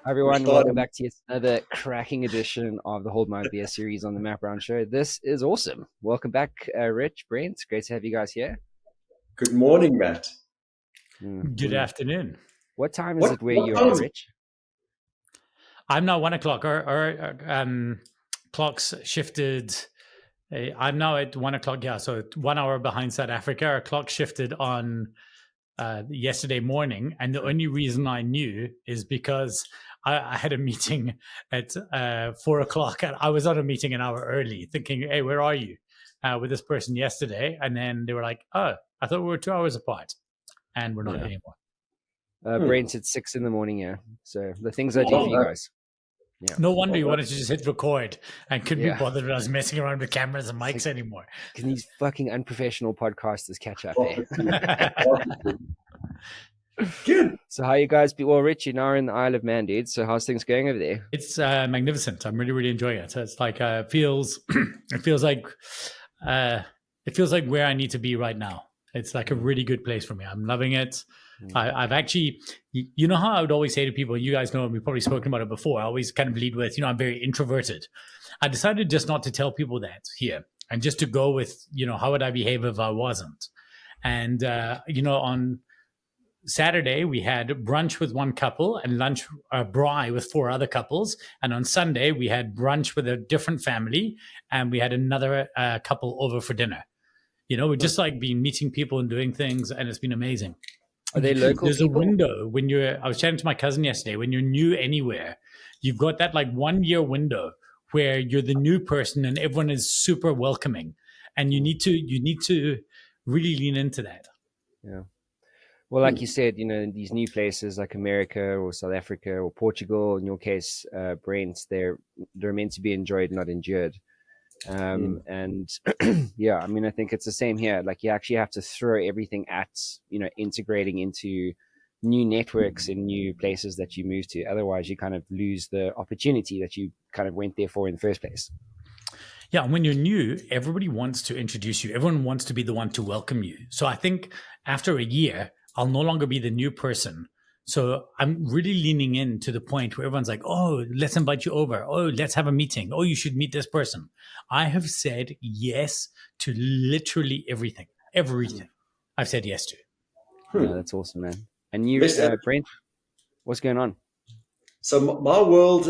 Hi everyone, welcome back to yet another cracking edition of the Hold My Beer series on the Matt Brown Show. This is awesome. Welcome back, Rich, Brent. Great to have you guys here. Good morning, Matt. Good afternoon. What time is it where you are, Rich? I'm now 1:00. Our clocks shifted. I'm now at 1:00. Yeah, so 1 hour behind South Africa. Our clock shifted on yesterday morning, and the only reason I knew is because I had a meeting at 4:00, and I was on a meeting an hour early, thinking, "Hey, where are you?" With this person yesterday, and then they were like, "Oh, I thought we were 2 hours apart," and we're not anymore. Brent, it's 6 a.m. here, so the things I do for you guys. Yeah. No wonder you wanted to just hit record and couldn't be bothered with us messing around with cameras and mics anymore. Can these fucking unprofessional podcasters catch up? Good. So how you guys be? Well, Rich, you're now in the Isle of Man, dude. So how's things going over there? It's magnificent. I'm really, really enjoying it. It's like it feels like where I need to be right now. It's like a really good place for me. I'm loving it. I've actually, you know how I would always say to people, you guys know, and we've probably spoken about it before, I always kind of lead with, I'm very introverted. I decided just not to tell people that here and just to go with, how would I behave if I wasn't? And, on Saturday, we had brunch with one couple and lunch braai with 4 other couples. And on Sunday, we had brunch with a different family and we had another couple over for dinner. We've just like been meeting people and doing things, and it's been amazing. Are they local There's people? A window when I was chatting to my cousin yesterday, when you're new anywhere, you've got that like 1 year window where you're the new person and everyone is super welcoming, and you need to really lean into that. Yeah. Well, like you said, these new places like America or South Africa or Portugal, in your case, Brent, they're meant to be enjoyed, not endured. And yeah, I mean, I think it's the same here. Like you actually have to throw everything at, integrating into new networks in new places that you move to. Otherwise you kind of lose the opportunity that you kind of went there for in the first place. Yeah. And when you're new, everybody wants to introduce you. Everyone wants to be the one to welcome you. So I think after a year, I'll no longer be the new person. So I'm really leaning in to the point where everyone's like, oh, let's invite you over. Oh, let's have a meeting. Oh, you should meet this person. I have said yes to literally everything. Everything I've said yes to. Yeah, that's awesome, man. And you, Brent, what's going on? So my world,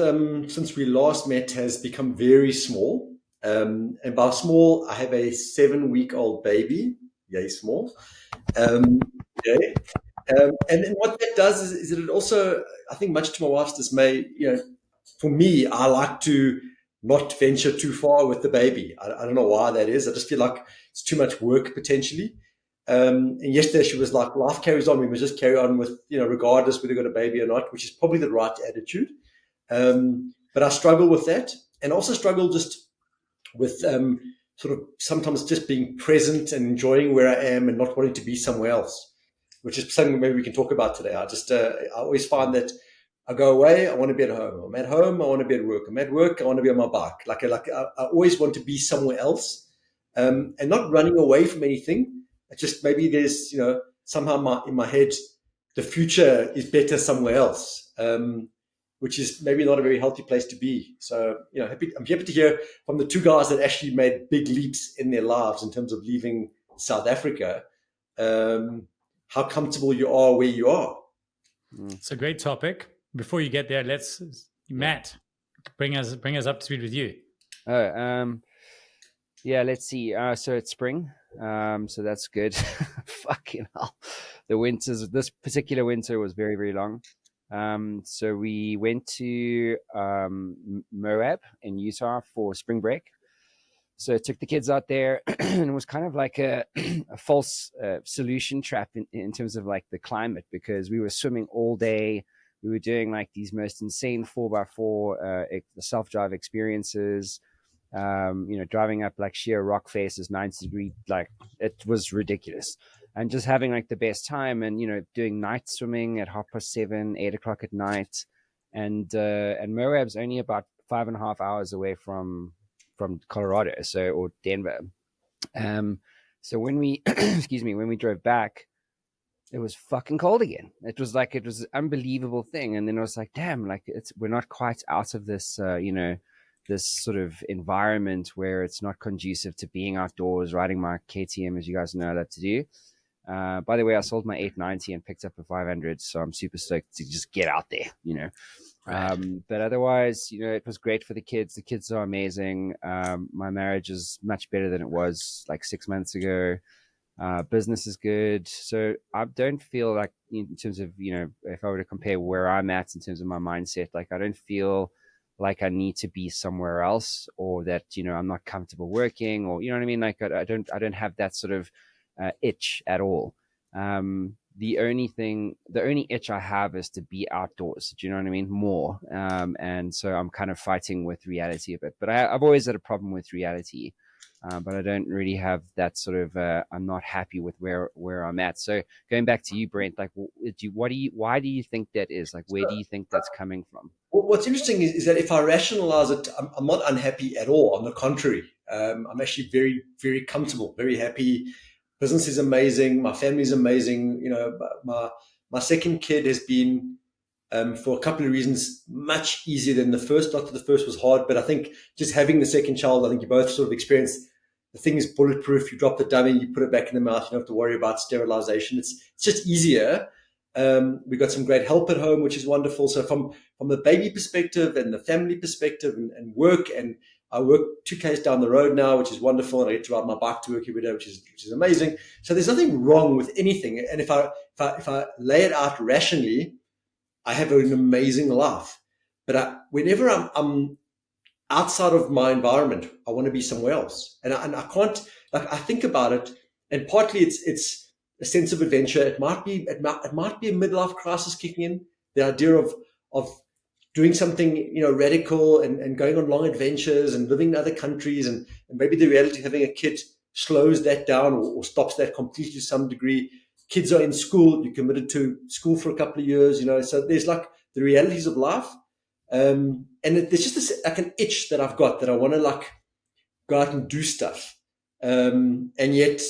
since we last met, has become very small. And by small, I have a 7-week-old baby. Yay, small. Okay. And then what that does is that it also, I think much to my wife's dismay, for me, I like to not venture too far with the baby. I don't know why that is. I just feel like it's too much work potentially. And yesterday she was like, life carries on. We must just carry on with, regardless whether we've got a baby or not, which is probably the right attitude. But I struggle with that, and also struggle just with sort of sometimes just being present and enjoying where I am and not wanting to be somewhere else, which is something maybe we can talk about today. I always find that I go away, I want to be at home. I'm at home, I want to be at work. I'm at work, I want to be on my bike. I always want to be somewhere else, and not running away from anything. It's just maybe there's, somehow in my head, the future is better somewhere else, which is maybe not a very healthy place to be. So, I'm happy to hear from the two guys that actually made big leaps in their lives in terms of leaving South Africa, how comfortable you are where you are. It's a great topic. Before you get there, Matt, bring us up to speed with you. Yeah, let's see. So it's spring. So that's good. Fucking hell. This particular winter was very, very long. So we went to Moab in Utah for spring break. So I took the kids out there and it was kind of like a false solution trap in terms of like the climate, because we were swimming all day. We were doing like these most insane 4x4 self-drive experiences, driving up like sheer rock faces, 90 degree, like it was ridiculous. And just having like the best time, and, doing night swimming at 7:30, 8:00 at night. And Moab's only about 5.5 hours away from Colorado, or Denver. So when we, when we drove back, it was fucking cold again. It was an unbelievable thing. And then I was like, damn, like we're not quite out of this, this sort of environment where it's not conducive to being outdoors, riding my KTM, as you guys know I love to do. By the way, I sold my 890 and picked up a 500, so I'm super stoked to just get out there, Right. But otherwise, it was great for the kids. The kids are amazing. My marriage is much better than it was like 6 months ago. Business is good. So I don't feel like, in terms of, if I were to compare where I'm at in terms of my mindset, like I don't feel like I need to be somewhere else, or that, I'm not comfortable working, or, you know what I mean? Like I don't have that sort of itch at all. The only itch I have is to be outdoors. Do you know what I mean? More. And so I'm kind of fighting with reality a bit, but I've always had a problem with reality. But I don't really have that sort of. I'm not happy with where I'm at. So going back to you, Brent, like, why do you think that is? Like, where do you think that's coming from? Well, what's interesting is that if I rationalize it, I'm not unhappy at all. On the contrary, I'm actually very, very comfortable, very happy. Business is amazing. My family is amazing. My second kid has been, for a couple of reasons, much easier than the first. Not that the first was hard, but I think just having the second child, I think you both sort of experienced, the thing is bulletproof. You drop the dummy, you put it back in the mouth. You don't have to worry about sterilization. It's just easier. We've got some great help at home, which is wonderful. So from the baby perspective and the family perspective and work, and I work 2Ks down the road now, which is wonderful, and I get to ride my bike to work every day, which is amazing. So there's nothing wrong with anything. And if I lay it out rationally, I have an amazing life. But whenever I'm outside of my environment, I want to be somewhere else, and I can't. Like, I think about it, and partly it's a sense of adventure. It might be a midlife crisis kicking in. The idea of doing something radical, and going on long adventures and living in other countries, and maybe the reality of having a kid slows that down, or stops that completely to some degree. Kids are in school. You're committed to school for a couple of years, so there's like the realities of life. And there's just like an itch that I've got, that I want to like go out and do stuff. And yet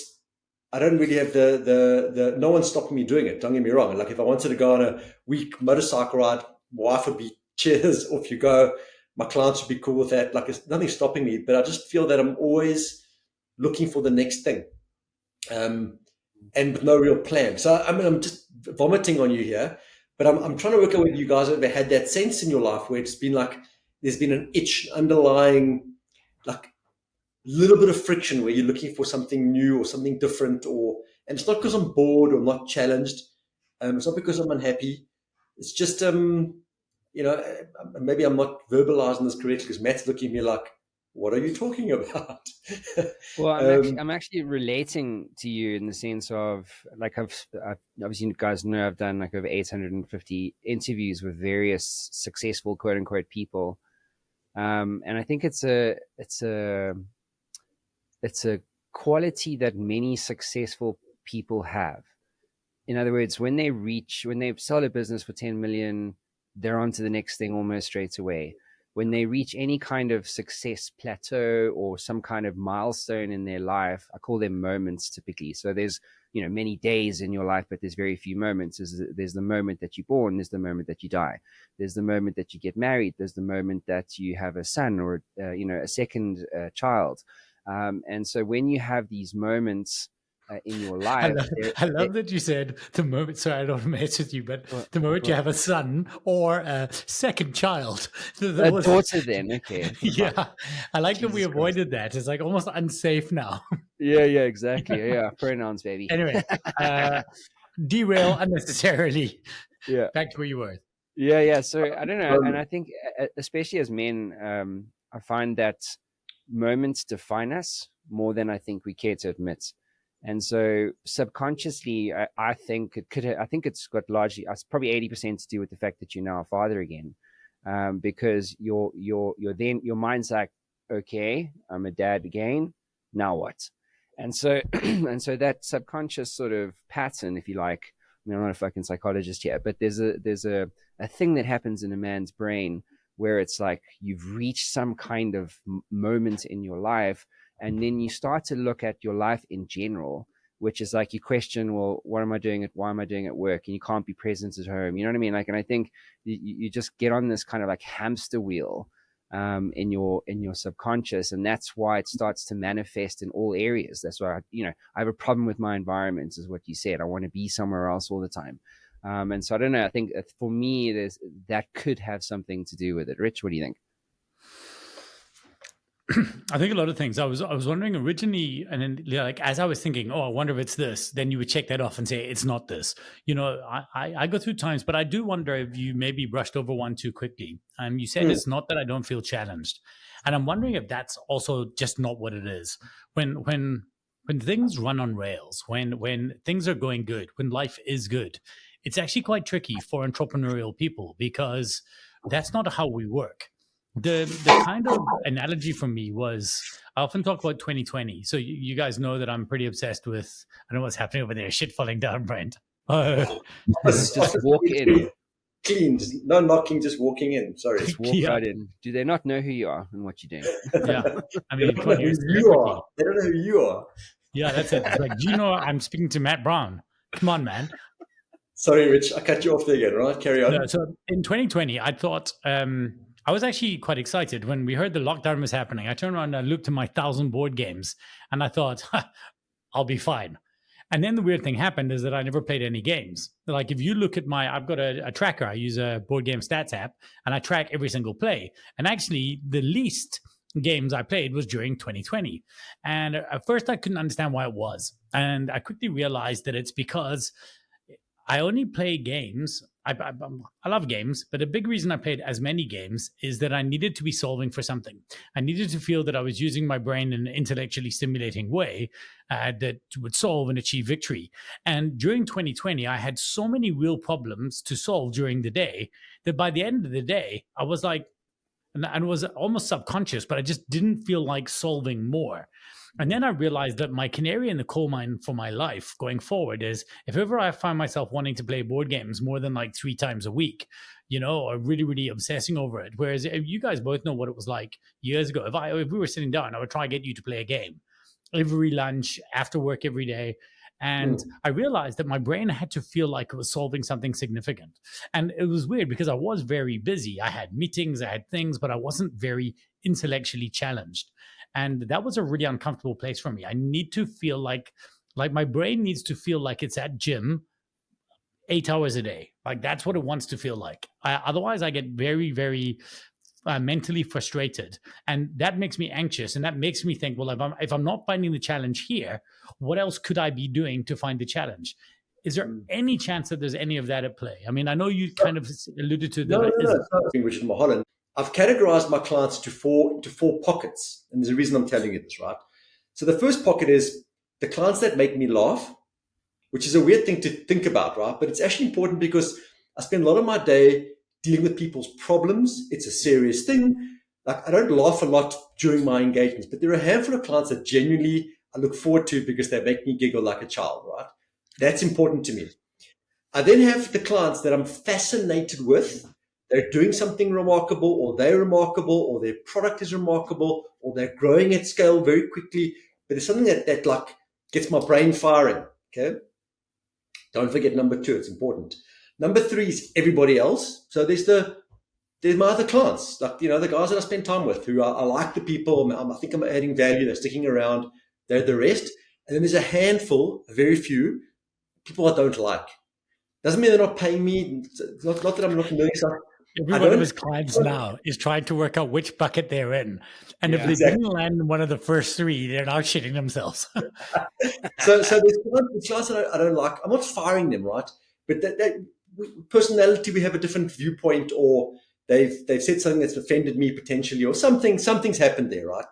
I don't really have the no one's stopping me doing it. Don't get me wrong. Like, if I wanted to go on a week motorcycle ride, my wife would be, cheers, off you go. My clients would be cool with that. Like, there's nothing stopping me, but I just feel that I'm always looking for the next thing. And with no real plan. So I mean, I'm just vomiting on you here, but I'm trying to work out whether you guys have ever had that sense in your life where it's been like there's been an itch, underlying, like, little bit of friction, where you're looking for something new or something different, and it's not because I'm bored or not challenged. It's not because I'm unhappy. It's just maybe I'm not verbalizing this correctly, because Matt's looking at me like, what are you talking about? Well, I'm actually relating to you in the sense of, like, I've obviously, you guys know, I've done like over 850 interviews with various successful quote unquote people, and I think it's a quality that many successful people have. In other words, when they sell a business for 10 million, they're on to the next thing almost straight away. When they reach any kind of success plateau or some kind of milestone in their life, I call them moments typically. So there's, many days in your life, but there's very few moments. There's the moment that you're born. There's the moment that you die. There's the moment that you get married. There's the moment that you have a son, or, a second child. And so when you have these moments in your life, I love that you said the moment. Sorry, I don't want to mess with you, but the moment you have a son or a second child, a daughter, then okay. Yeah, I like Jesus that we avoided Christ. that. It's like almost unsafe now. Yeah, exactly. Yeah, pronouns, baby. Anyway, derail unnecessarily. Yeah, Back to where you were. yeah. So I don't know, and I think, especially as men, I find that moments define us more than I think we care to admit. And so subconsciously, I think it's got largely, it's probably 80% to do with the fact that you're now a father again, because you're then, your mind's like, okay, I'm a dad again. Now what? And so and so that subconscious sort of pattern, if you like. I mean, I'm not a fucking psychologist here, but there's a thing that happens in a man's brain where it's like you've reached some kind of moment in your life, and then you start to look at your life in general which is like you question, well, what am I doing why am I doing at work? And you can't be present at home. You know what I mean? Like, and I think you just get on this kind of like hamster wheel in your subconscious, and that's why it starts to manifest in all areas. That's why I have a problem with my environment, is what you said. I want to be somewhere else all the time. And so I don't know. I think for me, that could have something to do with it. Rich, what do you think? I think a lot of things. I was wondering originally, and then like as I was thinking, oh, I wonder if it's this. Then you would check that off and say it's not this. I go through times, but I do wonder if you maybe brushed over one too quickly. You said it's not that I don't feel challenged, and I'm wondering if that's also just not what it is. When things run on rails, when things are going good, when life is good, it's actually quite tricky for entrepreneurial people because that's not how we work. The kind of analogy for me was, I often talk about 2020. So you guys know that I'm pretty obsessed with, I don't know what's happening over there. Shit falling down, Brent. Just walk in. Clean, no knocking, just walking in. Sorry. Just walk right in. Do they not know who you are and what you're doing? Yeah. I mean, They don't know who you are. They don't know who you are. Yeah, that's it. It's like, do you know I'm speaking to Matt Brown? Come on, man. Sorry, Rich. I cut you off there again, right? Carry on. No, so in 2020, I thought, I was actually quite excited when we heard the lockdown was happening. I turned around and I looked at my 1,000 board games and I thought, I'll be fine. And then the weird thing happened is that I never played any games. Like if you look at I've got a tracker. I use a board game stats app and I track every single play. And actually the least games I played was during 2020. And at first I couldn't understand why it was. And I quickly realized that it's because I only play games. I love games, but a big reason I played as many games is that I needed to be solving for something. I needed to feel that I was using my brain in an intellectually stimulating way that would solve and achieve victory. And during 2020, I had so many real problems to solve during the day that by the end of the day, I was like, and it was almost subconscious, but I just didn't feel like solving more. And then I realized that my canary in the coal mine for my life going forward is if ever I find myself wanting to play board games more than like 3 times a week, or really, really obsessing over it. Whereas you guys both know what it was like years ago. If we were sitting down, I would try to get you to play a game every lunch, after work every day. And I realized that my brain had to feel like it was solving something significant. And it was weird because I was very busy. I had meetings, I had things, but I wasn't very intellectually challenged. And that was a really uncomfortable place for me. I need to feel like my brain needs to feel like it's at gym 8 hours a day. Like that's what it wants to feel like. Otherwise, I get very, very mentally frustrated, and that makes me anxious. And that makes me think, well, if I'm not finding the challenge here, what else could I be doing to find the challenge? Is there any chance that there's any of that at play? I mean, I know you kind of alluded to that. No. Which is Mulholland. I've categorized my clients into four pockets. And there's a reason I'm telling you this, right? So the first pocket is the clients that make me laugh, which is a weird thing to think about, right? But it's actually important because I spend a lot of my day dealing with people's problems. It's a serious thing. Like I don't laugh a lot during my engagements, but there are a handful of clients that genuinely I look forward to because they make me giggle like a child, right? That's important to me. I then have the clients that I'm fascinated with. They're doing something remarkable, or they're remarkable, or their product is remarkable, or they're growing at scale very quickly. But there's something that like gets my brain firing. Okay. Don't forget number 2. It's important. Number 3 is everybody else. So there's my other clients, like, the guys that I spend time with who I like the people. I think I'm adding value. They're sticking around. They're the rest. And then there's a handful, very few people I don't like. Doesn't mean they're not paying me. It's not that I'm not doing something. Every one of his clients now is trying to work out which bucket they're in. And if they didn't land in one of the first 3, they're now shitting themselves. So there's clients that I don't like. I'm not firing them, right? But personality, we have a different viewpoint, or they've said something that's offended me potentially, or something's happened there, right?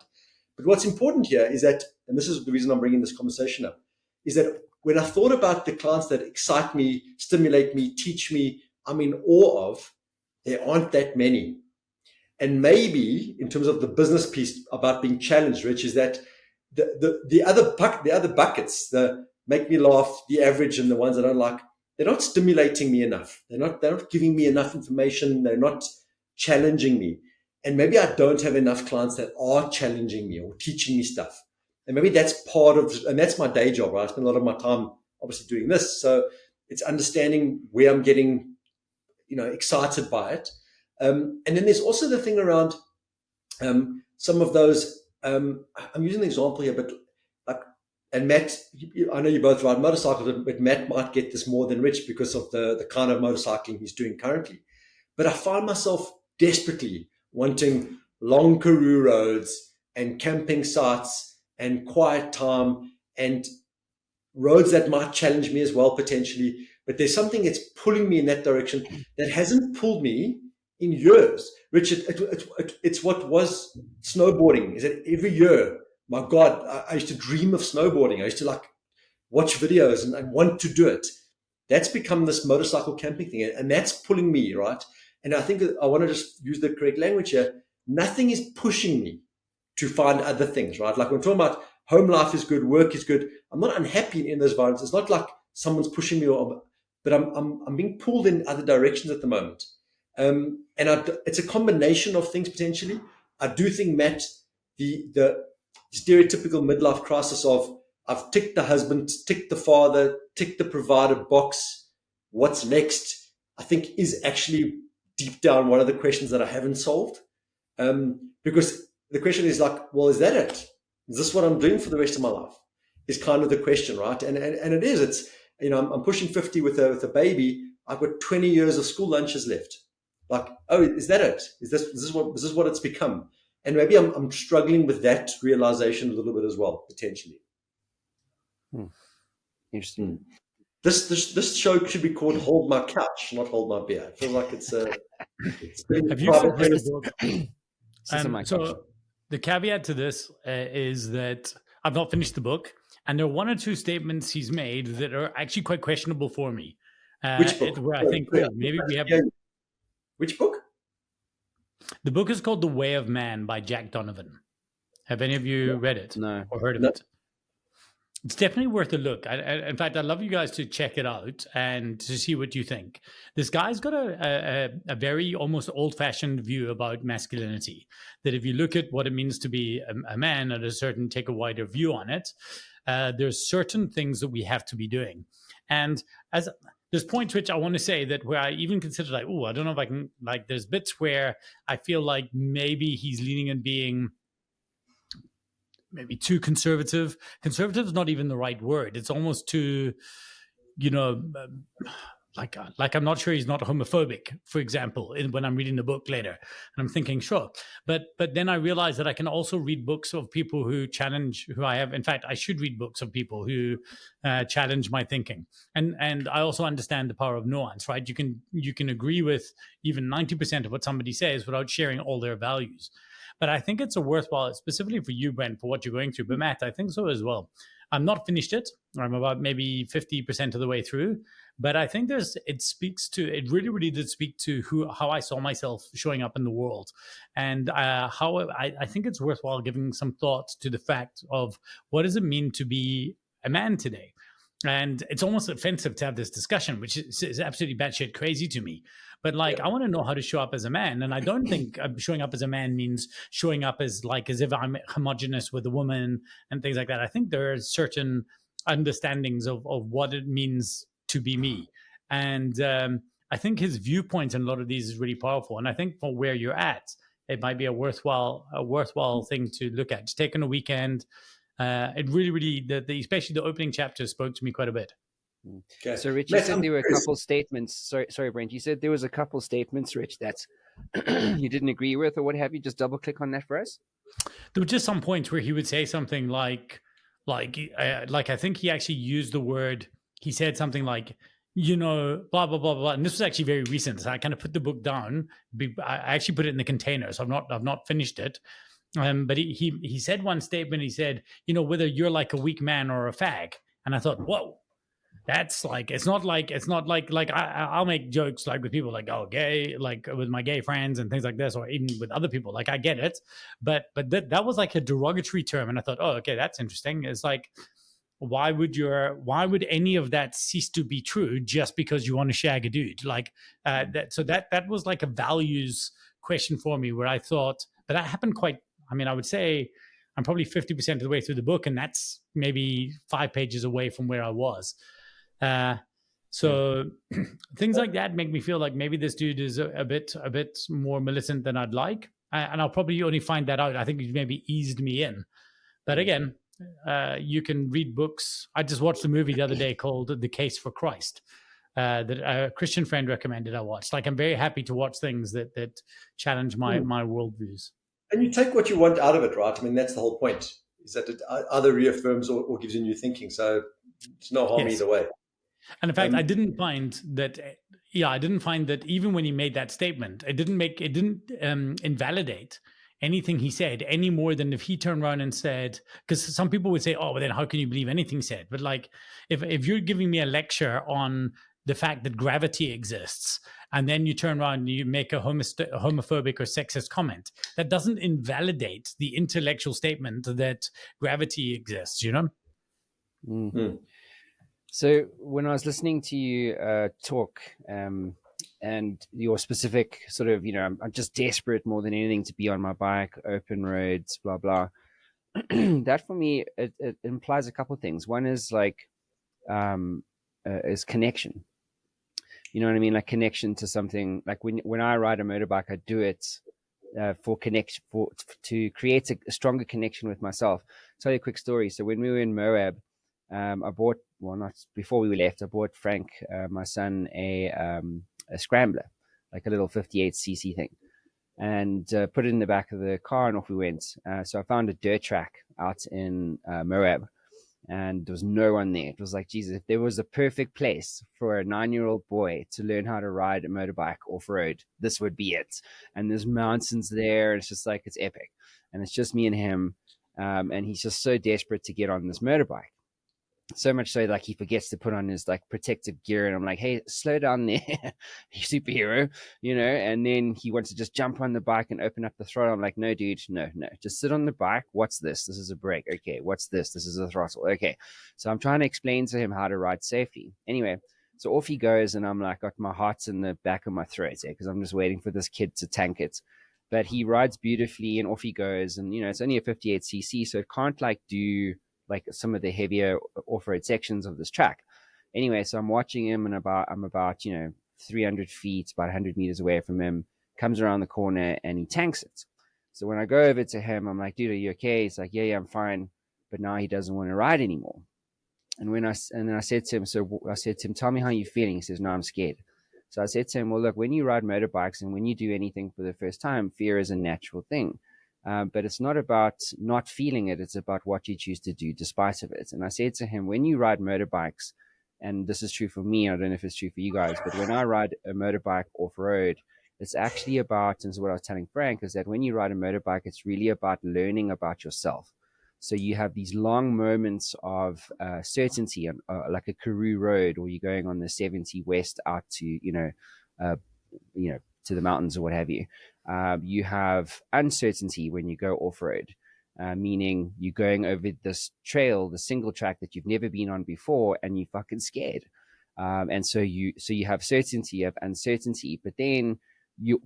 But what's important here is that, and this is the reason I'm bringing this conversation up, is that when I thought about the clients that excite me, stimulate me, teach me, I'm in awe of, there aren't that many. And maybe in terms of the business piece about being challenged, Rich, is that the other buckets, the make me laugh, the average, and the ones I don't like, they're not stimulating me enough. They're not giving me enough information. They're not challenging me. And maybe I don't have enough clients that are challenging me or teaching me stuff. And maybe that's part of, and that's my day job, right? I spend a lot of my time obviously doing this. So it's understanding where I'm getting, excited by it. And then there's also the thing around some of those, I'm using an example here, but like, and Matt, I know you both ride motorcycles, but Matt might get this more than Rich because of the kind of motorcycling he's doing currently. But I find myself desperately wanting long Karoo roads and camping sites and quiet time and roads that might challenge me as well, potentially. But there's something that's pulling me in that direction that hasn't pulled me in years. Richard, it's what was snowboarding. Is that every year, my God, I used to dream of snowboarding. I used to like watch videos and I want to do it. That's become this motorcycle camping thing. And that's pulling me, right? And I think that I want to just use the correct language here. Nothing is pushing me to find other things, right? Like when we're talking about home life is good, work is good. I'm not unhappy in those environments. It's not like someone's pushing me, but I'm being pulled in other directions at the moment. And it's a combination of things potentially. I do think, Matt, the stereotypical midlife crisis of I've ticked the husband, ticked the father, ticked the provider box. What's next? I think is actually deep down one of the questions that I haven't solved. Because the question is like, well, is that it? Is this what I'm doing for the rest of my life? Is kind of the question, right? And it is. It's, I'm pushing 50 with a baby. I've got 20 years of school lunches left. Like, oh, is that it? Is this what it's become? And maybe I'm struggling with that realization a little bit as well, potentially. Interesting. This show should be called "Hold My Couch," not "Hold My Beer." I feel like it's Have you finished the book? So the caveat to this is that I've not finished the book, and there are one or two statements he's made that are actually quite questionable for me. Which book? Where I think maybe we have. Which book? The book is called "The Way of Man" by Jack Donovan. Have any of you read it? No. Or heard of it? It's definitely worth a look. In fact, I'd love you guys to check it out and to see what you think. This guy's got a very almost old-fashioned view about masculinity, that if you look at what it means to be a man at a certain, take a wider view on it, there's certain things that we have to be doing. And as there's points which I want to say that where I even consider like, oh, I don't know if I can, like there's bits where I feel like maybe he's leaning and being maybe too conservative. Conservative is not even the right word. It's almost too, like I'm not sure he's not homophobic, for example, when I'm reading the book later. And I'm thinking, sure. But then I realize that I can also read books of people who challenge, who I have. In fact, I should read books of people who challenge my thinking. And I also understand the power of nuance, right? You can agree with even 90% of what somebody says without sharing all their values. But I think it's a worthwhile, specifically for you, Brent, for what you're going through. But Matt, I think so as well. I'm not finished it. I'm about maybe 50% of the way through. But I think it really did speak to how I saw myself showing up in the world. And how I think it's worthwhile giving some thought to the fact of what does it mean to be a man today? And it's almost offensive to have this discussion, which is absolutely batshit crazy to me. But I want to know how to show up as a man. And I don't think showing up as a man means showing up as if I'm homogenous with a woman and things like that. I think there are certain understandings of what it means to be me. And I think his viewpoint in a lot of these is really powerful. And I think for where you're at, it might be a worthwhile thing to look at. Just taking a weekend. It really, especially the opening chapter spoke to me quite a bit. Okay. So, Rich, you said there were a couple statements. Sorry, Brent. You said there was a couple statements, Rich, that you didn't agree with, or what have you? Just double click on that for us. There were just some points where he would say something like I think he actually used the word. He said something like, blah blah blah blah. And this was actually very recent. So I kind of put the book down. I actually put it in the container, so I've not finished it. But he said one statement. He said, whether you're like a weak man or a fag. And I thought, whoa, that's it's not like I'll make jokes like with people like, oh, gay, like with my gay friends and things like this, or even with other people. Like I get it, but that was like a derogatory term. And I thought, oh, okay, that's interesting. It's like, why would any of that cease to be true just because you want to shag a dude? That was like a values question for me where I thought, but that happened I would say I'm probably 50% of the way through the book, and that's maybe 5 pages away from where I was. So things like that make me feel like maybe this dude is a bit more militant than I'd like, and I'll probably only find that out. I think he's maybe eased me in, but again, you can read books. I just watched a movie the other day called The Case for Christ that a Christian friend recommended I watched. Like, I'm very happy to watch things that challenge my worldviews. And you take what you want out of it, right? I mean, that's the whole point, is that it either reaffirms or gives you new thinking. So it's no harm either way. And in fact, I didn't find that. Yeah, I didn't find that even when he made that statement, it didn't invalidate anything he said any more than if he turned around and said. Because some people would say, "Oh, well, then how can you believe anything said?" But like, if you're giving me a lecture on the fact that gravity exists, and then you turn around and you make a homophobic or sexist comment, that doesn't invalidate the intellectual statement that gravity exists. You know. Mm. So when I was listening to you talk and your specific sort of, I'm just desperate more than anything to be on my bike, open roads, blah, blah. That for me, it implies a couple of things. One is like, is connection. You know what I mean? Like connection to something. Like when I ride a motorbike, I do it for connection, to create a stronger connection with myself. I'll tell you a quick story. So when we were in Moab, I bought, not before we left, I bought Frank, my son, a scrambler, like a little 58cc thing, and put it in the back of the car, and off we went. So I found a dirt track out in Moab, and there was no one there. It was like, Jesus, if there was a perfect place for a 9-year-old boy to learn how to ride a motorbike off-road, this would be it. And there's mountains there, and it's just like, it's epic. And it's just me and him, and he's just so desperate to get on this motorbike. So much so, like, he forgets to put on his like protective gear, and I'm like, hey, slow down there, superhero, and then he wants to just jump on the bike and open up the throttle. I'm like, no, dude, no, just sit on the bike. What's this? This is a brake. Okay. What's this? This is a throttle. Okay. So I'm trying to explain to him how to ride safely. Anyway, so off he goes, and I'm like, got my heart's in the back of my throat because I'm just waiting for this kid to tank it. But he rides beautifully, and off he goes, and it's only a 58cc, so it can't like do like some of the heavier off-road sections of this track. Anyway, so I'm watching him, and I'm about 300 feet, about 100 meters away from him, comes around the corner, and he tanks it. So when I go over to him, I'm like, dude, are you okay? He's like, yeah, I'm fine. But now he doesn't want to ride anymore. And then I said to him, tell me how you're feeling. He says, no, I'm scared. So I said to him, well, look, when you ride motorbikes and when you do anything for the first time, fear is a natural thing. But it's not about not feeling it. It's about what you choose to do despite of it. And I said to him, when you ride motorbikes, and this is true for me, I don't know if it's true for you guys, but when I ride a motorbike off-road, it's actually about, and this is what I was telling Frank, is that when you ride a motorbike, it's really about learning about yourself. So you have these long moments of certainty, like a Karoo road, or you're going on the 70 west out to, to the mountains or what have you. You have uncertainty when you go off-road, meaning you're going over this trail, the single track that you've never been on before, and you're fucking scared. And so you have certainty, you have uncertainty, but then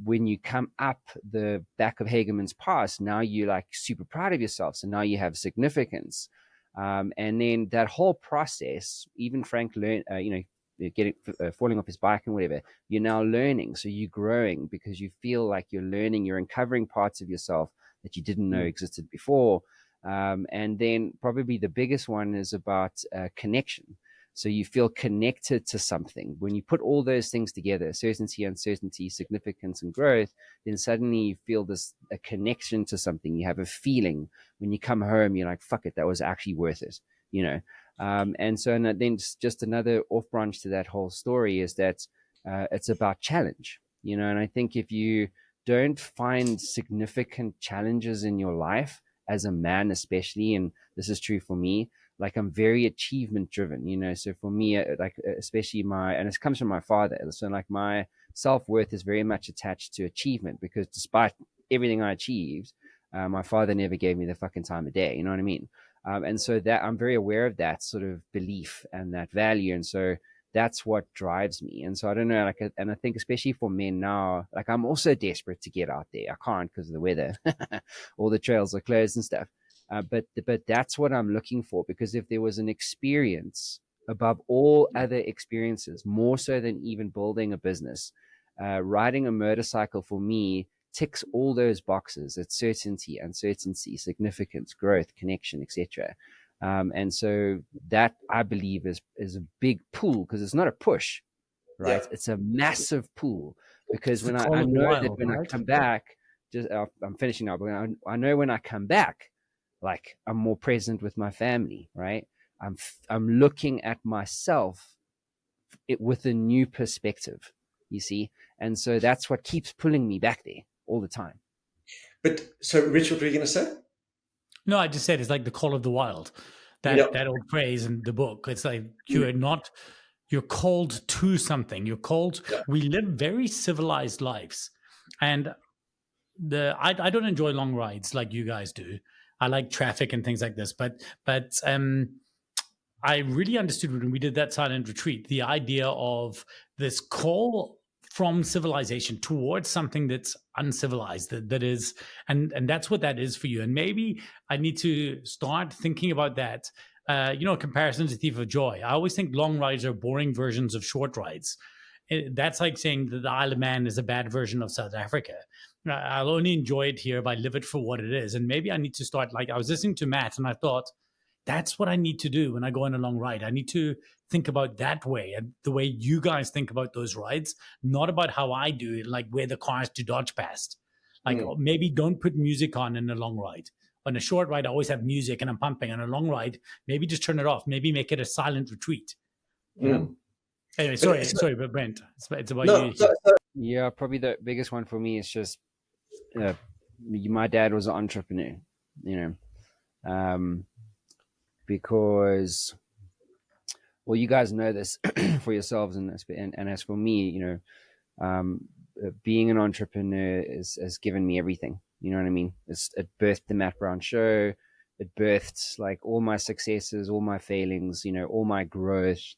when you come up the back of Hageman's Pass, now you're like super proud of yourself. So now you have significance. And then that whole process, even Frank learned, falling off his bike and whatever, you're now learning. So you're growing because you feel like you're learning, you're uncovering parts of yourself that you didn't know existed before. And then probably the biggest one is about connection. So you feel connected to something. When you put all those things together, certainty, uncertainty, significance, and growth, then suddenly you feel a connection to something. You have a feeling. When you come home, you're like, fuck it, that was actually worth it, And so then just another off branch to that whole story is that it's about challenge, and I think if you don't find significant challenges in your life as a man, especially, and this is true for me, like I'm very achievement driven, so for me, like especially and it comes from my father. So like my self-worth is very much attached to achievement, because despite everything I achieved, my father never gave me the fucking time of day. You know what I mean? And so that I'm very aware of that sort of belief and that value. And so that's what drives me. And so I don't know, and I think especially for men now, like I'm also desperate to get out there. I can't because of the weather, all the trails are closed and stuff. But that's what I'm looking for, because if there was an experience above all other experiences, more so than even building a business, riding a motorcycle for me ticks all those boxes. It's certainty, uncertainty, significance, growth, connection, etc. And so that, I believe, is a big pull, because it's not a push, right? Yeah. It's a massive pull, because It's the when call I of the know that wild, when I right? come back, just I'm finishing up, but I know when I come back, like, I'm more present with my family, right? I'm looking at myself with a new perspective, you see, and so that's what keeps pulling me back there all the time. But so, Rich, what were you going to say? No, I just said it's like the call of the wild. Yeah. That old phrase in the book. It's like Mm. you're called to something. You're called. Yeah. We live very civilized lives, and I don't enjoy long rides like you guys do. I like traffic and things like this, but I really understood when we did that silent retreat the idea of this call from civilization towards something that's uncivilized, that is, and that's what that is for you. And maybe I need to start thinking about that. Comparison is a thief of joy. I always think long rides are boring versions of short rides. That's like saying that the Isle of Man is a bad version of South Africa. I'll only enjoy it here if I live it for what it is. And maybe I need to start, like, I was listening to Matt and I thought, that's what I need to do when I go on a long ride. I need to think about that way, and the way you guys think about those rides, not about how I do it, like where the cars to dodge past. Like, Mm. maybe don't put music on in a long ride. On a short ride, I always have music and I'm pumping. On a long ride, maybe just turn it off. Maybe make it a silent retreat. You know. Mm. Anyway, But but Brent, it's about no, you here. Yeah, probably the biggest one for me is just my dad was an entrepreneur, you know, because, well, you guys know this for yourselves, and as for me, being an entrepreneur has given me everything. You know what I mean? It birthed the Matt Brown Show. It birthed, like, all my successes, all my failings, all my growth.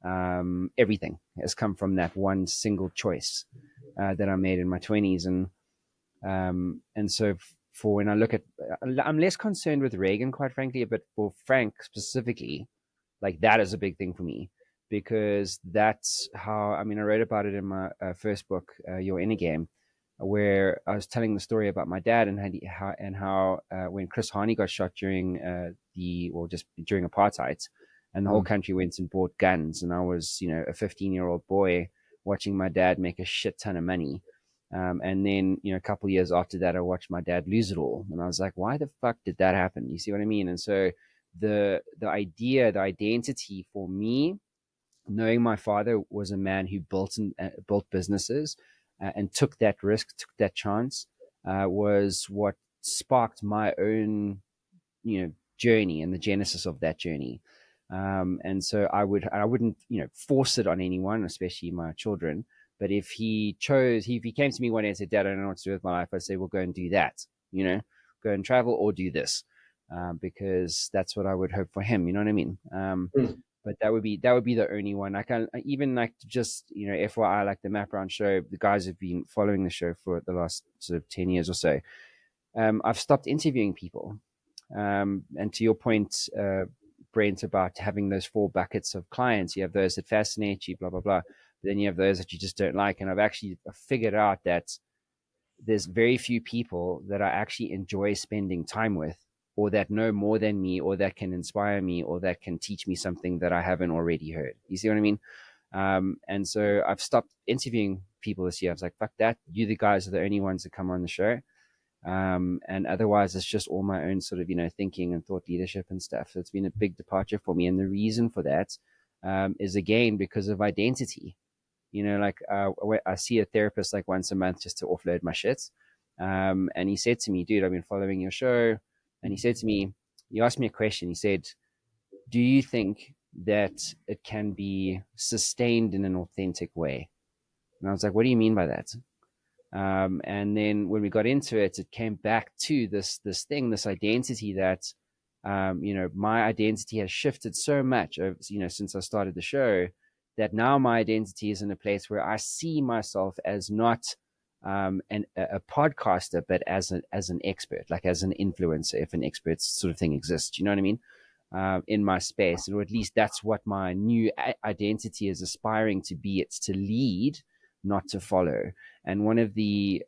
Everything has come from that one single choice that I made in my 20s. And so for when I look at, I'm less concerned with Reagan, quite frankly, but for Frank specifically, like, that is a big thing for me, because that's how, I mean, I wrote about it in my first book, Your Inner Game, where I was telling the story about my dad and how when Chris Hani got shot during just during apartheid, and the whole country went and bought guns, and I was, a 15-year-old boy watching my dad make a shit ton of money. And then, a couple of years after that, I watched my dad lose it all. And I was like, why the fuck did that happen? You see what I mean? And so the idea, the identity for me, knowing my father was a man who built businesses and took that risk, took that chance, was what sparked my own, journey and the genesis of that journey. And so I wouldn't, force it on anyone, especially my children. But if he came to me one day and said, Dad, I don't know what to do with my life, I'd say, well, go and do that, go and travel or do this, because that's what I would hope for him. You know what I mean? But that would be the only one. I can even, like, just, FYI, like the Matt Brown Show, the guys have been following the show for the last sort of 10 years or so. I've stopped interviewing people. And to your point, Brent, about having those 4 buckets of clients, you have those that fascinate you, blah, blah, blah. But then you have those that you just don't like. And I've actually figured out that there's very few people that I actually enjoy spending time with, or that know more than me, or that can inspire me, or that can teach me something that I haven't already heard. You see what I mean? And so I've stopped interviewing people this year. I was like, fuck that. You, the guys, are the only ones that come on the show. And otherwise it's just all my own sort of, thinking and thought leadership and stuff. So it's been a big departure for me. And the reason for that is, again, because of identity. Like, I see a therapist like once a month just to offload my shit. And he said to me, dude, I've been following your show. And he said to me, he asked me a question. He said, do you think that it can be sustained in an authentic way? And I was like, what do you mean by that? And then when we got into it, it came back to this identity that, my identity has shifted so much, since I started the show, that now my identity is in a place where I see myself as not and a podcaster, but as an expert, like as an influencer, if an expert sort of thing exists. You know what I mean? In my space, or at least that's what my new identity is aspiring to be. It's to lead, not to follow. And one of the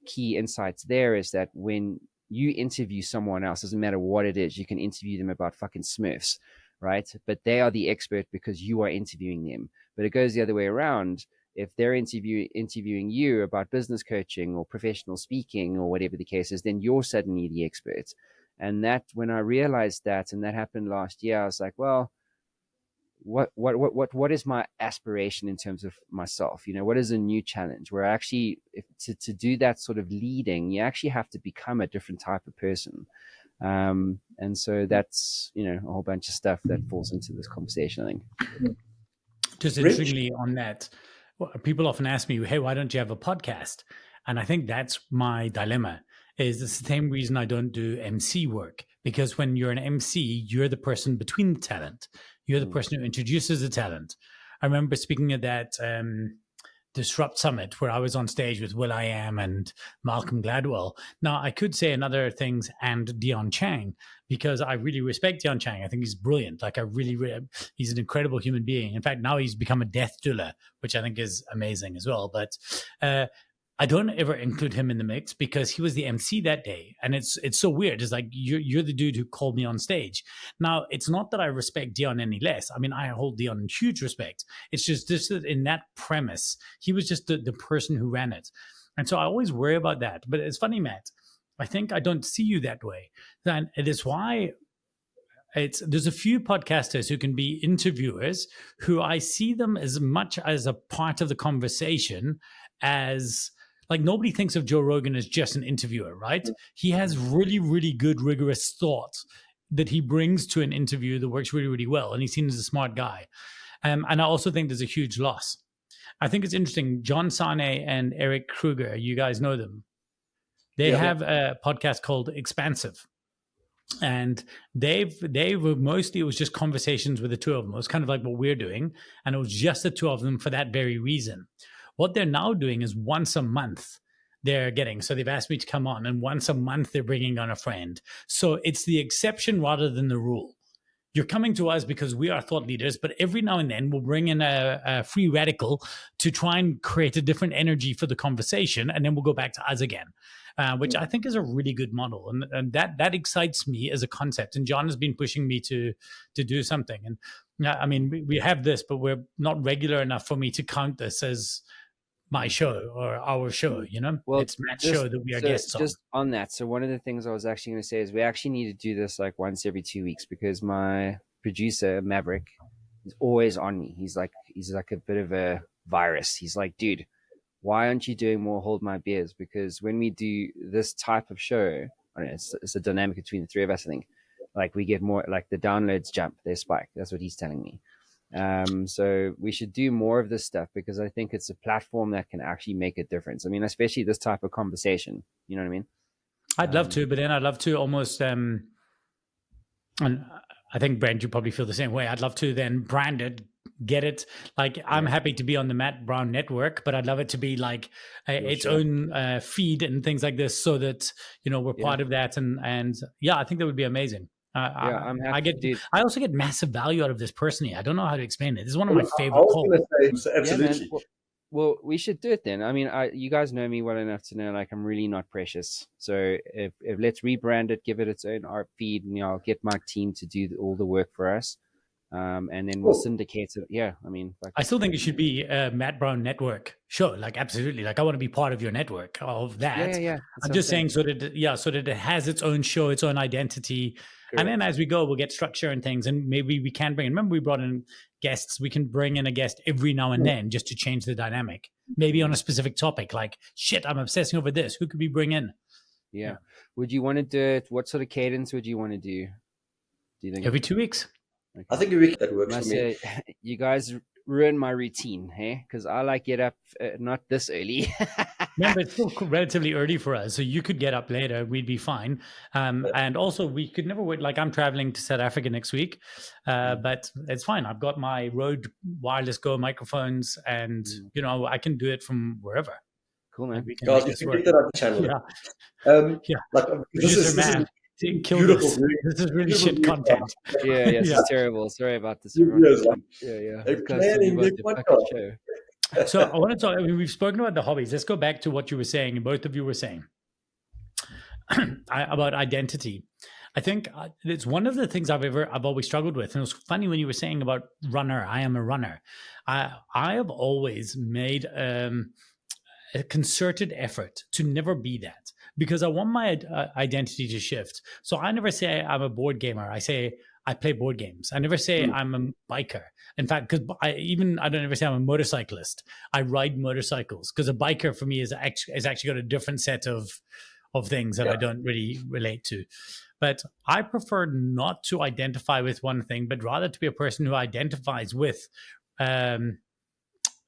key insights there is that when you interview someone else, doesn't matter what it is, you can interview them about fucking Smurfs, right? But they are the expert because you are interviewing them. But it goes the other way around. If they're interviewing you about business coaching or professional speaking or whatever the case is, then you're suddenly the expert. And that, when I realized that, and that happened last year, I was like, well, what is my aspiration in terms of myself? You know, what is a new challenge where I actually, to do that sort of leading, you actually have to become a different type of person. And so that's, you know, a whole bunch of stuff that falls into this conversation, I think. Just interestingly on that, people often ask me, hey, why don't you have a podcast? And I think that's my dilemma. Is the same reason I don't do MC work, because when you're an MC, you're the person between the talent. You're the person who introduces the talent. I remember speaking at that Disrupt Summit where I was on stage with will.i.am and Malcolm Gladwell. Now, I could say another things and Dion Chang, because I really respect Dion Chang. I think he's brilliant. Like, he's an incredible human being. In fact, now he's become a death doula, which I think is amazing as well. But I don't ever include him in the mix because he was the MC that day. And it's so weird. It's like, you're the dude who called me on stage. Now, it's not that I respect Dion any less. I mean, I hold Dion in huge respect. It's just that in that premise, he was just the person who ran it. And so I always worry about that. But it's funny, Matt, I think I don't see you that way. And it is why there's a few podcasters who can be interviewers who I see them as much as a part of the conversation as... Like, nobody thinks of Joe Rogan as just an interviewer, right? He has really, really good, rigorous thoughts that he brings to an interview that works really, really well. And he seems a smart guy. And I also think there's a huge loss. I think it's interesting. John Sane and Eric Kruger, you guys know them. They have a podcast called Expansive. And they've mostly, it was just conversations with the two of them. It was kind of like what we're doing. And it was just the two of them for that very reason. What they're now doing is once a month they're getting. So they've asked me to come on, and once a month they're bringing on a friend. So it's the exception rather than the rule. You're coming to us because we are thought leaders, but every now and then we'll bring in a free radical to try and create a different energy for the conversation, and then we'll go back to us again, which I think is a really good model. And that excites me as a concept. And John has been pushing me to do something. And I mean, we have this, but we're not regular enough for me to count this as my show or our show, you know? Well, it's Matt's show that we are guests on. Just on that, so one of the things I was actually going to say is we actually need to do this like once every 2 weeks, because my producer Maverick is always on me. He's like a bit of a virus. He's like, dude, why aren't you doing more Hold My Beers? Because when we do this type of show, I don't know, it's a dynamic between the three of us, I think. Like, we get more, like, the downloads jump, they spike. That's what he's telling me. So we should do more of this stuff, because I think it's a platform that can actually make a difference. I mean, especially this type of conversation, you know what I mean? I'd love to, but then I'd love to almost, and I think, Brent, you probably feel the same way. I'd love to then brand it, get it. Like, I'm happy to be on the Matt Brown network, but I'd love it to be like its own feed and things like this, so that, you know, we're part of that. And yeah, I think that would be amazing. I'm happy. I also get massive value out of this personally. I don't know how to explain it. This is one of my favorite calls. Absolutely. Yeah, well, we should do it then. I mean, you guys know me well enough to know, like, I'm really not precious. So if let's rebrand it, give it its own art feed, and I'll get my team to do all the work for us. And then we'll syndicate it. Yeah, I mean, I still think it should be a Matt Brown network show. Like, absolutely. Like, I want to be part of your network of that. Yeah. I'm just saying so that it has its own show, its own identity. Correct. And then as we go, we'll get structure and things, and maybe we can bring in. Remember, we brought in guests. We can bring in a guest every now and then just to change the dynamic. Maybe on a specific topic, like, shit, I'm obsessing over this. Who could we bring in? Yeah. Would you want to do it? What sort of cadence would you want to do? Do you think every 2 weeks? Okay. I think a week that works for me. You guys ruin my routine, hey? Because I like get up not this early. Remember, it's still relatively early for us, so you could get up later. We'd be fine. And also, we could never wait. Like, I'm traveling to South Africa next week, but it's fine. I've got my Rode Wireless Go microphones, and you know, I can do it from wherever. Cool, Like man. we can Guys, make you this can work. check that out the channel. Yeah, yeah. Like Producer man, kill beautiful. this. This is really beautiful shit news. content. Yeah, this Yeah. is terrible. Sorry about this, Yes, everyone. like, Yeah. they're It goes to planning about their the fucking podcast. show. So I want to talk. I mean, we've spoken about the hobbies. Let's go back to what you were saying, and both of you were saying about identity. I think it's one of the things I've always struggled with. And it was funny when you were saying about runner. I am a runner. I have always made a concerted effort to never be that, because I want my identity to shift. So I never say I'm a board gamer. I say I play board games. I never say I'm a biker. In fact, because I don't ever say I'm a motorcyclist. I ride motorcycles, because a biker for me is actually got a different set of things that I don't really relate to. But I prefer not to identify with one thing, but rather to be a person who identifies with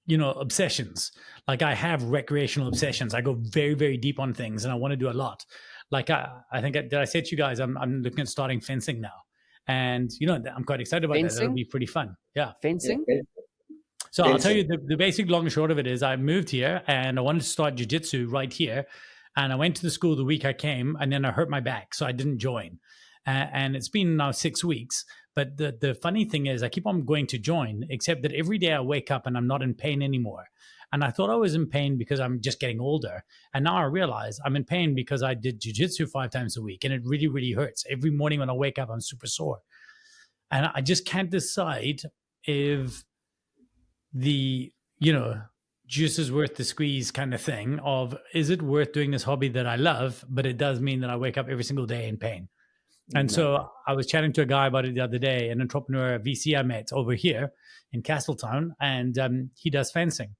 obsessions. Like I have recreational obsessions. I go very, very deep on things, and I want to do a lot. Like I think, did I say to you guys, I'm looking at starting fencing now, and I'm quite excited about that. That'll be pretty fun. Yeah, Fencing. Yeah. So I'll tell you the basic long and short of it is I moved here and I wanted to start jiu-jitsu right here, and I went to the school the week I came, and then I hurt my back, so I didn't join. And it's been now 6 weeks. But the funny thing is, I keep on going to join, except that every day I wake up and I'm not in pain anymore. And I thought I was in pain because I'm just getting older. And now I realize I'm in pain because I did jiu-jitsu 5 times a week, and it really, really hurts. Every morning when I wake up, I'm super sore. And I just can't decide if the, juice is worth the squeeze kind of thing of, is it worth doing this hobby that I love, but it does mean that I wake up every single day in pain. And so I was chatting to a guy about it the other day, an entrepreneur, a VC I met over here in Castletown, and he does fencing.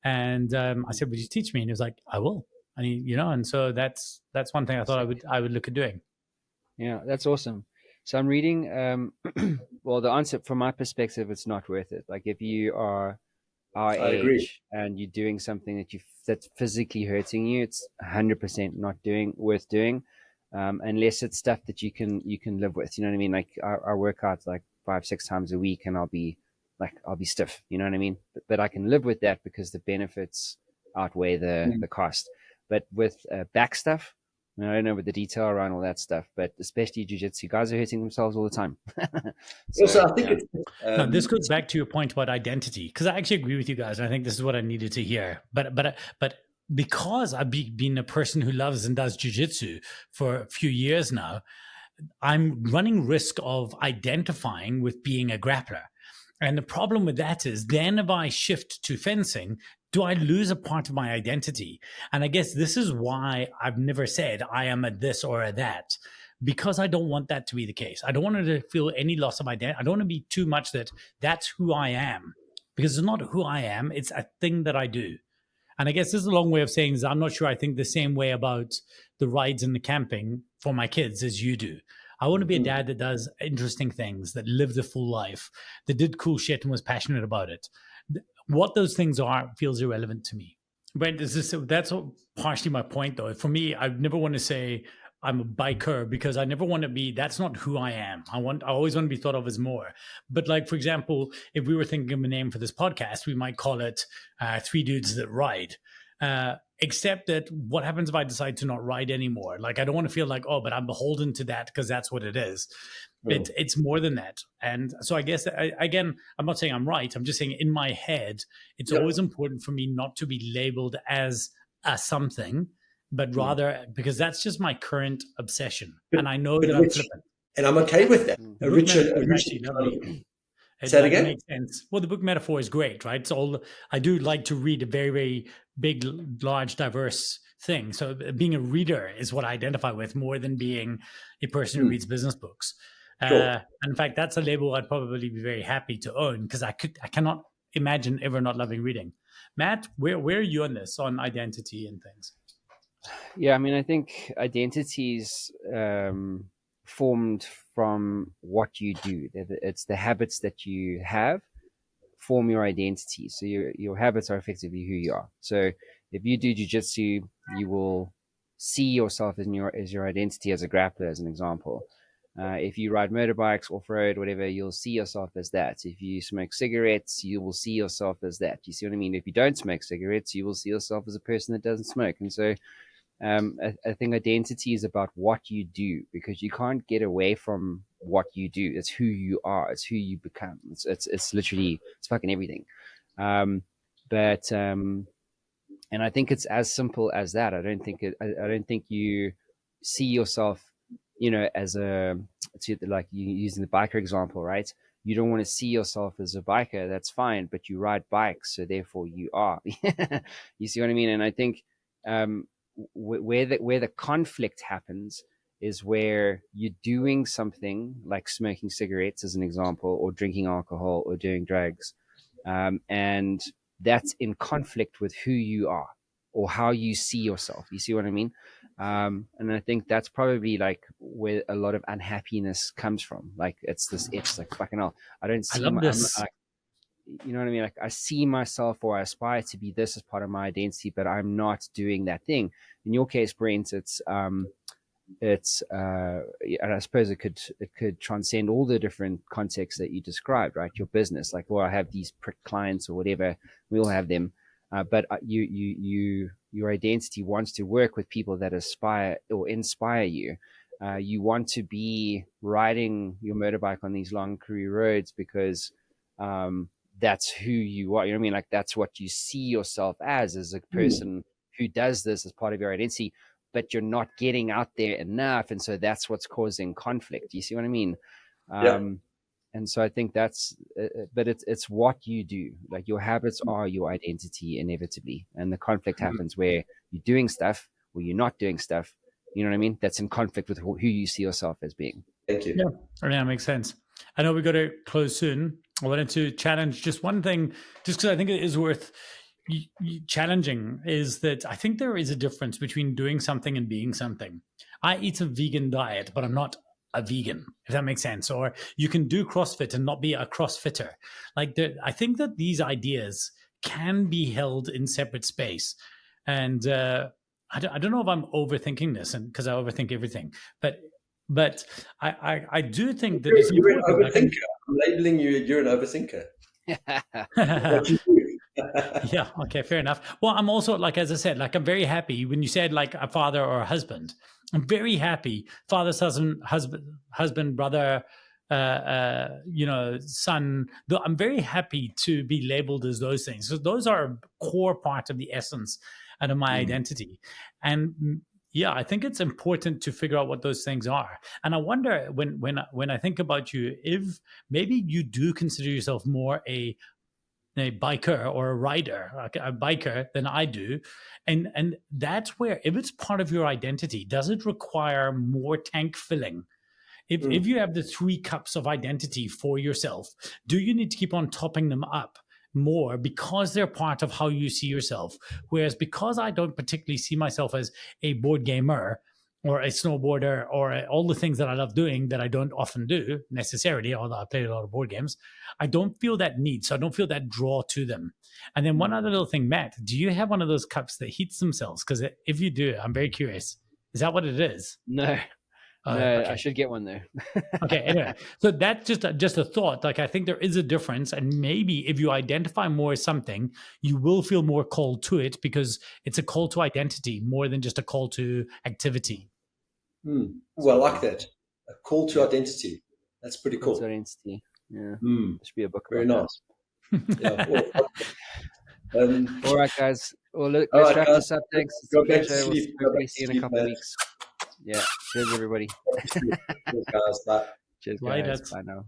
And I said, would you teach me? And he was like, I will. And and so that's one thing I thought I would look at doing. Yeah, that's awesome. So I'm reading, well, the answer from my perspective, it's not worth it. Like if you are our age and you're doing something that's physically hurting you, it's 100% not worth doing. Unless it's stuff that you can live with, you know what I mean? Like I work out like 5-6 times a week, and I'll be stiff, you know what I mean? But I can live with that because the benefits outweigh the cost. But with back stuff, I don't know with the detail around all that stuff, but especially jiu-jitsu, guys are hurting themselves all the time. So I think now, this goes back to your point about identity, because I actually agree with you guys. And I think this is what I needed to hear. But because I've been a person who loves and does jiu-jitsu for a few years now, I'm running risk of identifying with being a grappler. And the problem with that is then if I shift to fencing, do I lose a part of my identity? And I guess this is why I've never said I am a this or a that, because I don't want that to be the case. I don't want to feel any loss of identity. I don't want to be too much that's who I am, because it's not who I am. It's a thing that I do. And I guess this is a long way of saying is I'm not sure I think the same way about the rides and the camping for my kids as you do. I want to be a dad that does interesting things, that lived a full life, that did cool shit and was passionate about it. What those things are feels irrelevant to me. But that's partially my point, though. For me, I never want to say I'm a biker, because I never want to be, that's not who I am. I always want to be thought of as more. But like, for example, if we were thinking of a name for this podcast, we might call it Three Dudes That Ride. Except that what happens if I decide to not ride anymore? Like, I don't want to feel like, oh, but I'm beholden to that because that's what it is. It's more than that. And so I guess, again, I'm not saying I'm right. I'm just saying in my head, it's always important for me not to be labeled as a something, but rather because that's just my current obsession. And I know that I'm flippant. And I'm okay with that. Richard, actually lovely. It makes sense. Well, the book metaphor is great, right? So I do like to read a very, very big, large, diverse thing. So being a reader is what I identify with more than being a person who reads business books. Sure. And in fact, that's a label I'd probably be very happy to own, because I cannot imagine ever not loving reading. Matt, where are you on this, on identity and things? Yeah, I mean, I think identities formed from what you do. It's the habits that you have form your identity. So your habits are effectively who you are. So if you do jiu-jitsu, you will see yourself as your identity as a grappler, as an example. If you ride motorbikes, off road, whatever, you'll see yourself as that. If you smoke cigarettes, you will see yourself as that. You see what I mean? If you don't smoke cigarettes, you will see yourself as a person that doesn't smoke. And so I think identity is about what you do, because you can't get away from what you do. It's who you are. It's who you become. It's literally, it's fucking everything. And I think it's as simple as that. I don't think you see yourself, as like you using the biker example, right? You don't want to see yourself as a biker. That's fine, but you ride bikes, so therefore you are. You see what I mean? And I think where the conflict happens is where you're doing something like smoking cigarettes, as an example, or drinking alcohol, or doing drugs, and that's in conflict with who you are or how you see yourself. You see what I mean? And I think that's probably like where a lot of unhappiness comes from. Like it's like fucking hell. I don't see. I love this. You know what I mean? Like I see myself, or I aspire to be this as part of my identity, but I'm not doing that thing. In your case, Brent, and I suppose it could transcend all the different contexts that you described, right? Your business, like, well, I have these prick clients or whatever, we all have them, but your identity wants to work with people that aspire or inspire you. You want to be riding your motorbike on these long career roads because that's who you are. You know what I mean? Like that's what you see yourself as a person who does this as part of your identity, but you're not getting out there enough. And so that's what's causing conflict. You see what I mean? And so I think that's, but it's what you do. Like your habits are your identity inevitably. And the conflict happens where you're doing stuff or you're not doing stuff. You know what I mean? That's in conflict with who you see yourself as being. Thank you. Yeah, that makes sense. I know we've got to close soon. I wanted to challenge just one thing, just because I think it is worth challenging, is that I think there is a difference between doing something and being something. I eat a vegan diet, but I'm not a vegan, if that makes sense. Or you can do CrossFit and not be a CrossFitter. Like I think that these ideas can be held in separate space. And I don't know if I'm overthinking this, and because I overthink everything, but I do think that you're an overthinker. I'm labeling you. You're an overthinker. What you do. Yeah. Okay. Fair enough. Well, I'm also, like, as I said, like, I'm very happy when you said like a father or a husband. I'm very happy. Father, husband, brother, son. I'm very happy to be labeled as those things. So those are a core part of the essence and of my identity. And yeah, I think it's important to figure out what those things are. And I wonder when I think about you, if maybe you do consider yourself more a biker or a rider, like a biker, than I do. And that's where, if it's part of your identity, does it require more tank filling? If you have the 3 cups of identity for yourself, do you need to keep on topping them up more because they're part of how you see yourself? Whereas because I don't particularly see myself as a board gamer or a snowboarder or all the things that I love doing that I don't often do necessarily, although I play a lot of board games, I don't feel that need. So I don't feel that draw to them. And then one other little thing, Matt, do you have one of those cups that heats themselves? Because if you do, I'm very curious. Is that what it is? No. No, okay. I should get one though. Okay, anyway, so that's just a thought. Like, I think there is a difference, and maybe if you identify more as something, you will feel more called to it because it's a call to identity more than just a call to activity. Well, I like that. A call to identity. That's pretty cool. Call to identity. Yeah. There should be a book. Very nice. Yeah. All right, guys. Well, let's wrap this up. Thanks. Go back to sleep. We'll see you in a couple of weeks. Yeah. Cheers, everybody. Cheers, guys. Bye. Cheers, guys. Bye now.